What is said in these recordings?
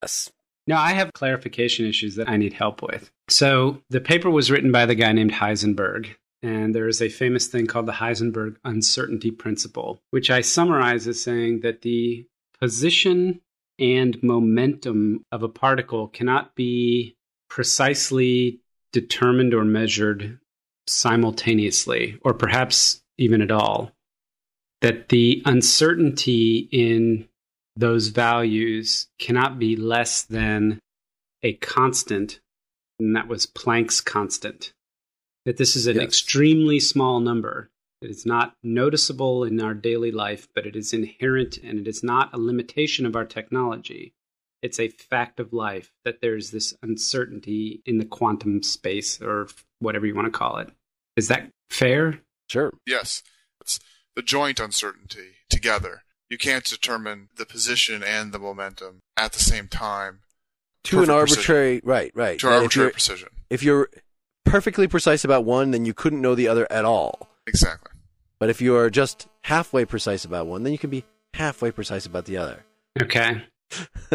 us. No, I have clarification issues that I need help with. So the paper was written by the guy named Heisenberg, and there is a famous thing called the Heisenberg uncertainty principle, which I summarize as saying that the position and momentum of a particle cannot be precisely determined or measured simultaneously, or perhaps even at all. That the uncertainty in those values cannot be less than a constant, and that was Planck's constant. That this is an extremely small number. It is not noticeable in our daily life, but it is inherent, and it is not a limitation of our technology. It's a fact of life that there's this uncertainty in the quantum space, or whatever you want to call it. Is that fair? Sure. Yes. It's the joint uncertainty together. You can't determine the position and the momentum at the same time. To an arbitrary, right. To arbitrary precision. If you're perfectly precise about one, then you couldn't know the other at all. Exactly. But if you are just halfway precise about one, then you can be halfway precise about the other. Okay.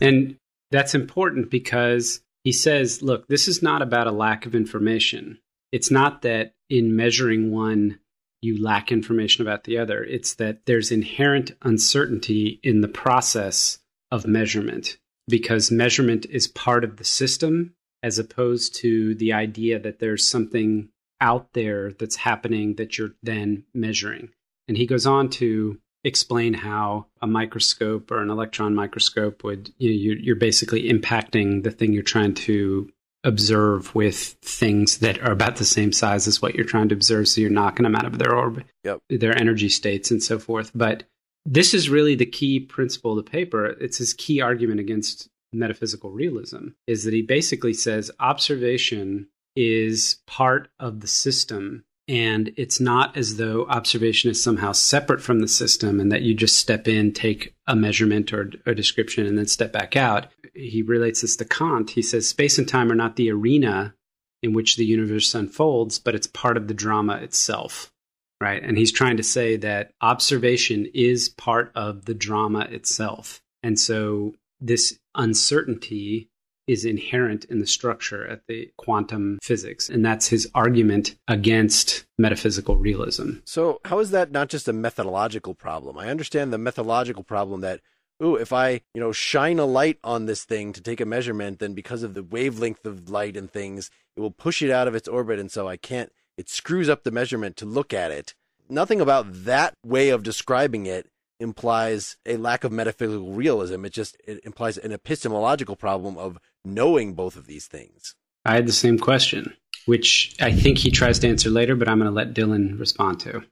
And that's important because he says, look, this is not about a lack of information. It's not that in measuring one, you lack information about the other. It's that there's inherent uncertainty in the process of measurement, because measurement is part of the system as opposed to the idea that there's something out there that's happening that you're then measuring. And he goes on to explain how a microscope or an electron microscope would, you're basically impacting the thing you're trying to observe with things that are about the same size as what you're trying to observe, so you're knocking them out of their orbit, their energy states and so forth. But this is really the key principle of the paper. It's his key argument against metaphysical realism, is that he basically says observation is part of the system, and it's not as though observation is somehow separate from the system and that you just step in, take a measurement or a description, and then step back out. He relates this to Kant. He says space and time are not the arena in which the universe unfolds, but it's part of the drama itself, right? And he's trying to say that observation is part of the drama itself. And so this uncertainty is inherent in the structure at the quantum physics. And that's his argument against metaphysical realism. So how is that not just a methodological problem? I understand the methodological problem that, if I, shine a light on this thing to take a measurement, then because of the wavelength of light and things, it will push it out of its orbit. And so it screws up the measurement to look at it. Nothing about that way of describing it implies a lack of metaphysical realism. It implies an epistemological problem of knowing both of these things. I had the same question, which I think he tries to answer later, but I'm going to let Dylan respond to.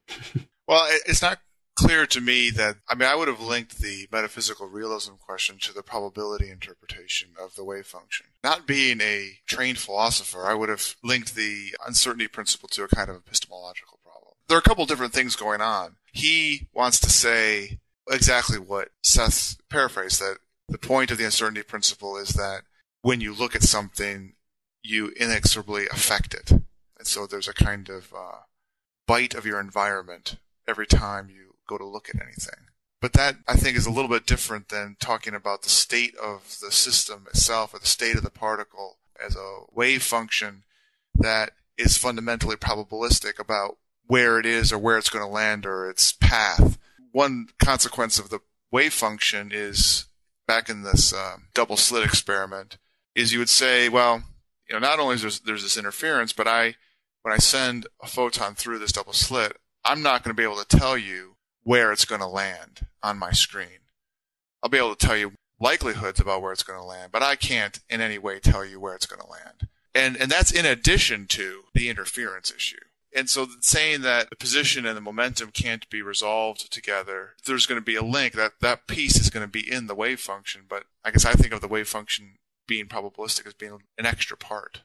Well, it's not clear to me that, I would have linked the metaphysical realism question to the probability interpretation of the wave function. Not being a trained philosopher, I would have linked the uncertainty principle to a kind of epistemological problem. There are a couple different things going on. He wants to say exactly what Seth paraphrased, that the point of the uncertainty principle is that when you look at something, you inexorably affect it. And so there's a kind of bite of your environment every time you go to look at anything. But that, I think, is a little bit different than talking about the state of the system itself or the state of the particle as a wave function that is fundamentally probabilistic about where it is or where it's going to land or its path. One consequence of the wave function is, back in this double slit experiment, is you would say, well, not only is there's this interference, but when I send a photon through this double slit, I'm not going to be able to tell you where it's going to land on my screen. I'll be able to tell you likelihoods about where it's going to land, but I can't in any way tell you where it's going to land. And that's in addition to the interference issue. And so saying that the position and the momentum can't be resolved together, there's going to be a link. That piece is going to be in the wave function, but I guess I think of the wave function being probabilistic as being an extra part.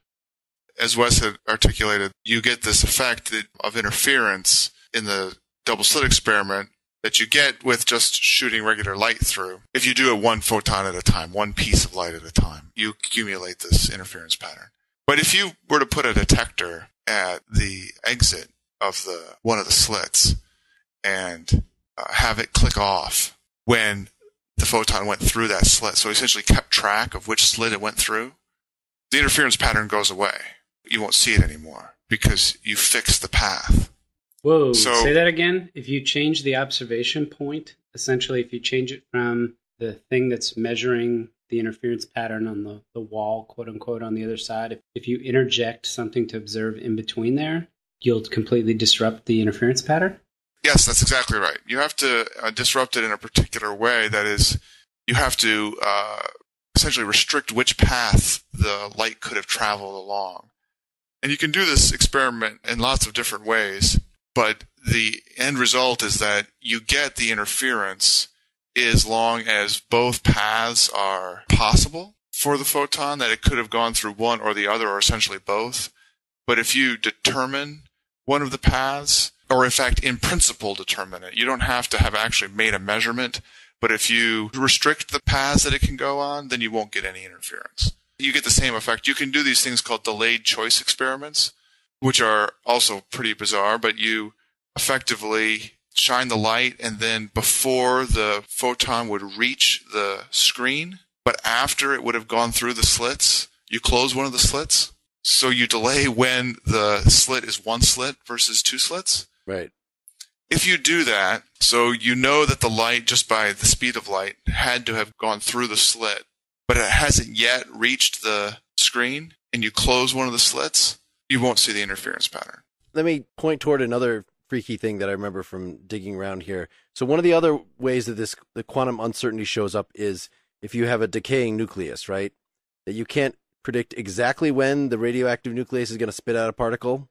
As Wes had articulated, you get this effect of interference in the double slit experiment that you get with just shooting regular light through. If you do it one photon at a time, one piece of light at a time, you accumulate this interference pattern. But if you were to put a detector at the exit of one of the slits and have it click off when the photon went through that slit. So he essentially kept track of which slit it went through. The interference pattern goes away. You won't see it anymore because you fixed the path. Whoa, say that again. If you change the observation point, essentially if you change it from the thing that's measuring the interference pattern on the wall, quote unquote, on the other side, if you interject something to observe in between there, you'll completely disrupt the interference pattern? Yes, that's exactly right. You have to disrupt it in a particular way. That is, you have to essentially restrict which path the light could have traveled along. And you can do this experiment in lots of different ways, but the end result is that you get the interference as long as both paths are possible for the photon, that it could have gone through one or the other, or essentially both. But if you determine one of the paths, or in fact, in principle determine it, you don't have to have actually made a measurement, but if you restrict the paths that it can go on, then you won't get any interference. You get the same effect. You can do these things called delayed choice experiments, which are also pretty bizarre, but you effectively shine the light, and then before the photon would reach the screen, but after it would have gone through the slits, you close one of the slits. So you delay when the slit is one slit versus two slits. Right. If you do that, so you know that the light, just by the speed of light, had to have gone through the slit, but it hasn't yet reached the screen, and you close one of the slits, you won't see the interference pattern. Let me point toward another freaky thing that I remember from digging around here. So one of the other ways that the quantum uncertainty shows up is if you have a decaying nucleus, right? That you can't predict exactly when the radioactive nucleus is going to spit out a particle.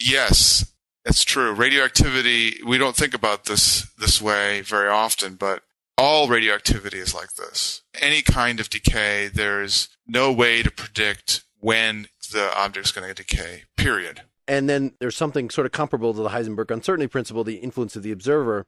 Yes, that's true. Radioactivity, we don't think about this way very often, but all radioactivity is like this. Any kind of decay, there's no way to predict when the object's going to decay, period. And then there's something sort of comparable to the Heisenberg uncertainty principle, the influence of the observer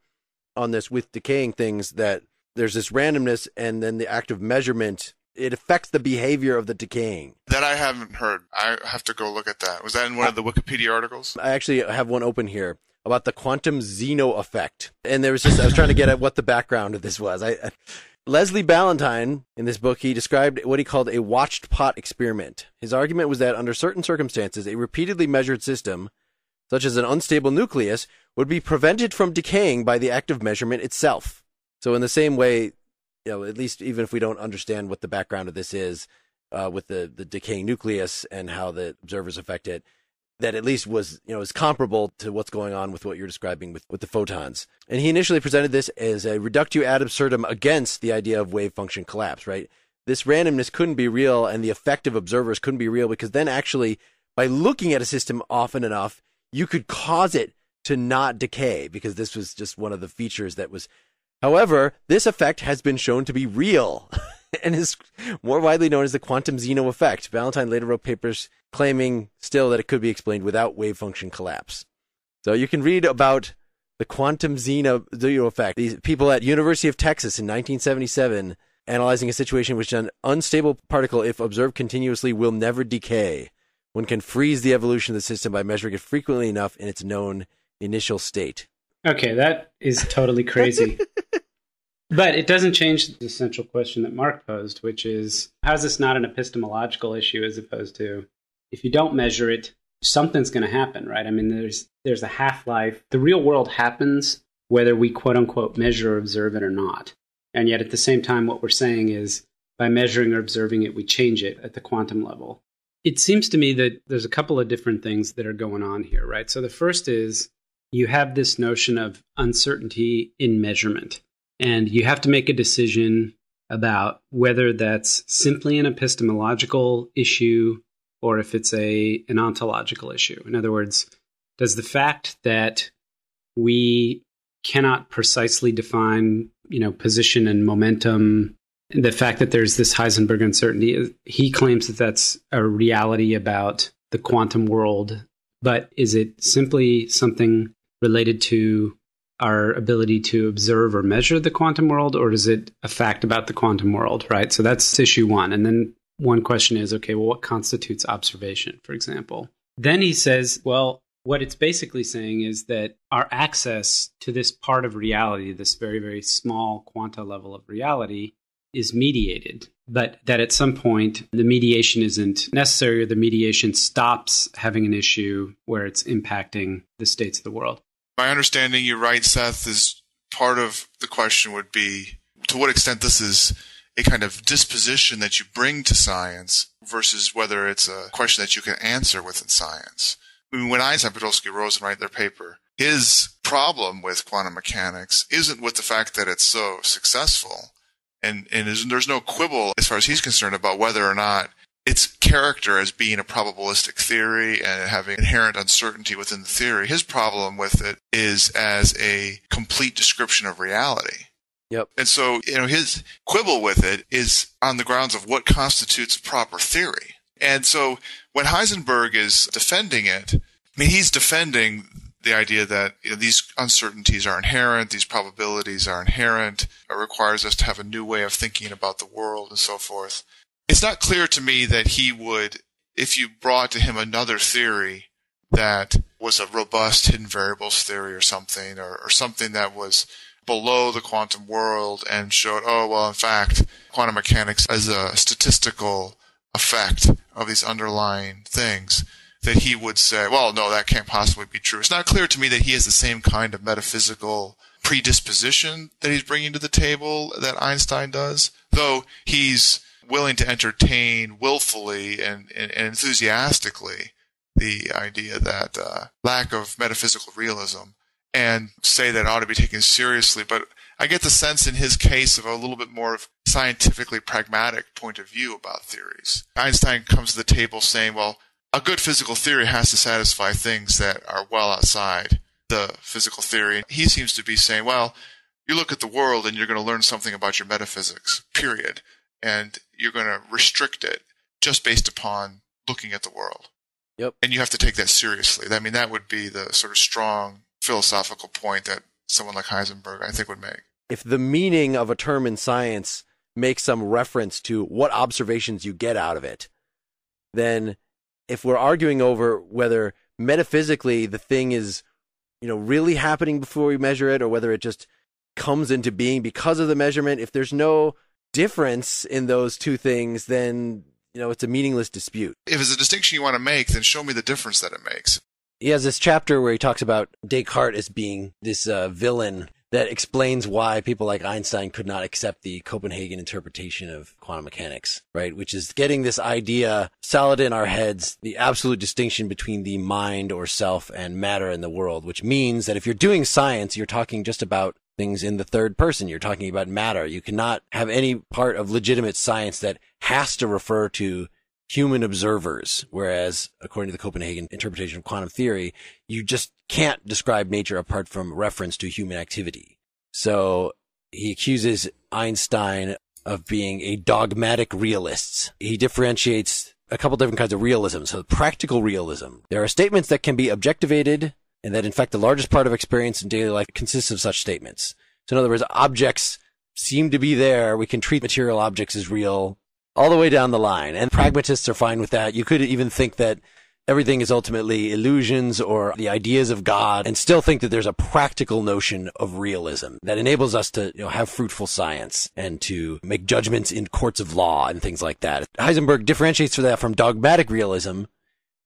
on this with decaying things, that there's this randomness, and then the act of measurement, it affects the behavior of the decaying. That I haven't heard. I have to go look at that. Was that in one of the Wikipedia articles? I actually have one open here about the quantum Zeno effect. And there was I was trying to get at what the background of this was. Leslie Ballantyne, in this book, he described what he called a watched pot experiment. His argument was that under certain circumstances, a repeatedly measured system, such as an unstable nucleus, would be prevented from decaying by the act of measurement itself. So in the same way, at least even if we don't understand what the background of this is, with the decaying nucleus and how the observers affect it, that at least was, is comparable to what's going on with what you're describing with the photons. And he initially presented this as a reductio ad absurdum against the idea of wave function collapse, right? This randomness couldn't be real, and the effect of observers couldn't be real, because then actually, by looking at a system often enough, you could cause it to not decay, because this was just one of the features that was. However, this effect has been shown to be real and is more widely known as the quantum Zeno effect. Valentine later wrote papers claiming still that it could be explained without wave function collapse. So you can read about the quantum Zeno effect. These people at University of Texas in 1977 analyzing a situation in which an unstable particle, if observed continuously, will never decay. One can freeze the evolution of the system by measuring it frequently enough in its known initial state. Okay, that is totally crazy. But it doesn't change the central question that Mark posed, which is, how is this not an epistemological issue as opposed to, if you don't measure it, something's going to happen, right? I mean, there's a half-life. The real world happens whether we quote-unquote measure or observe it or not. And yet at the same time, what we're saying is, by measuring or observing it, we change it at the quantum level. It seems to me that there's a couple of different things that are going on here, right? So the first is, you have this notion of uncertainty in measurement. And you have to make a decision about whether that's simply an epistemological issue or if it's an ontological issue. In other words, does the fact that we cannot precisely define, position and momentum, the fact that there's this Heisenberg uncertainty, he claims that that's a reality about the quantum world, but is it simply something related to our ability to observe or measure the quantum world, or is it a fact about the quantum world, right? So that's issue one. And then one question is, okay, well, what constitutes observation, for example? Then he says, well, What it's basically saying is that our access to this part of reality, this very, very small quanta level of reality, is mediated, but that at some point the mediation isn't necessary, or the mediation stops having an issue where it's impacting the states of the world. My understanding, you're right, Seth, is part of the question would be to what extent this is a kind of disposition that you bring to science versus whether it's a question that you can answer within science. I mean, when Einstein, Podolsky, Rosen write their paper, his problem with quantum mechanics isn't with the fact that it's so successful. And there's no quibble as far as he's concerned about whether or not its character as being a probabilistic theory and having inherent uncertainty within the theory. His problem with it is as a complete description of reality. Yep. And so, his quibble with it is on the grounds of what constitutes a proper theory. And so when Heisenberg is defending it, I mean, he's defending the idea that these uncertainties are inherent, these probabilities are inherent, it requires us to have a new way of thinking about the world and so forth. It's not clear to me that he would, if you brought to him another theory that was a robust hidden variables theory or something, or something that was below the quantum world and showed, in fact, quantum mechanics as a statistical effect of these underlying things, that he would say, well, no, that can't possibly be true. It's not clear to me that he has the same kind of metaphysical predisposition that he's bringing to the table that Einstein does, though he's willing to entertain willfully and enthusiastically the idea that lack of metaphysical realism and say that it ought to be taken seriously. But I get the sense in his case of a little bit more of scientifically pragmatic point of view about theories. Einstein comes to the table saying, well, a good physical theory has to satisfy things that are well outside the physical theory. He seems to be saying, well, you look at the world and you're going to learn something about your metaphysics, period. And you're going to restrict it just based upon looking at the world. Yep. And you have to take that seriously. I mean, that would be the sort of strong philosophical point that someone like Heisenberg, I think, would make. If the meaning of a term in science makes some reference to what observations you get out of it, then if we're arguing over whether metaphysically the thing is, really happening before we measure it, or whether it just comes into being because of the measurement, if there's no difference in those two things, then, it's a meaningless dispute. If it's a distinction you want to make, then show me the difference that it makes. He has this chapter where he talks about Descartes as being this villain that explains why people like Einstein could not accept the Copenhagen interpretation of quantum mechanics, right? Which is getting this idea solid in our heads, the absolute distinction between the mind or self and matter in the world, which means that if you're doing science, you're talking just about things in the third person. You're talking about matter. You cannot have any part of legitimate science that has to refer to human observers, whereas according to the Copenhagen interpretation of quantum theory, you just can't describe nature apart from reference to human activity. So he accuses Einstein of being a dogmatic realist. He differentiates a couple different kinds of realism. So practical realism. There are statements that can be objectivated, and that in fact the largest part of experience in daily life consists of such statements. So in other words, objects seem to be there. We can treat material objects as real all the way down the line. And pragmatists are fine with that. You could even think that everything is ultimately illusions or the ideas of God, and still think that there's a practical notion of realism that enables us to have fruitful science and to make judgments in courts of law and things like that. Heisenberg differentiates for that from dogmatic realism,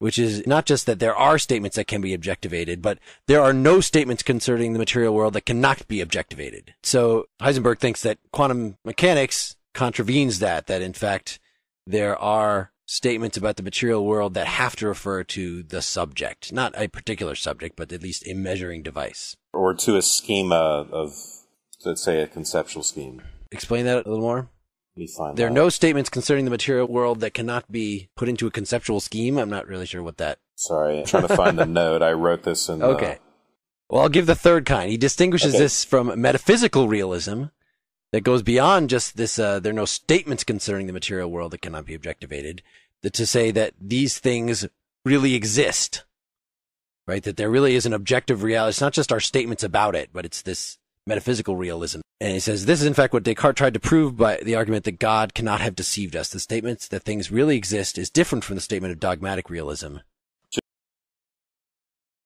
which is not just that there are statements that can be objectivated, but there are no statements concerning the material world that cannot be objectivated. So Heisenberg thinks that quantum mechanics contravenes that in fact there are statements about the material world that have to refer to the subject, not a particular subject, but at least a measuring device. Or to a schema of, let's say, a conceptual scheme. Explain that a little more. There are that. no statements concerning the material world that cannot be put into a conceptual scheme. I'm not really sure what that... Sorry, I'm trying to find the note. I wrote this in Okay. Well, I'll give the third kind. He distinguishes this from metaphysical realism that goes beyond just this, there are no statements concerning the material world that cannot be objectivated, to say that these things really exist, right? That there really is an objective reality. It's not just our statements about it, but it's this metaphysical realism. And he says, this is in fact what Descartes tried to prove by the argument that God cannot have deceived us. The statement that things really exist is different from the statement of dogmatic realism.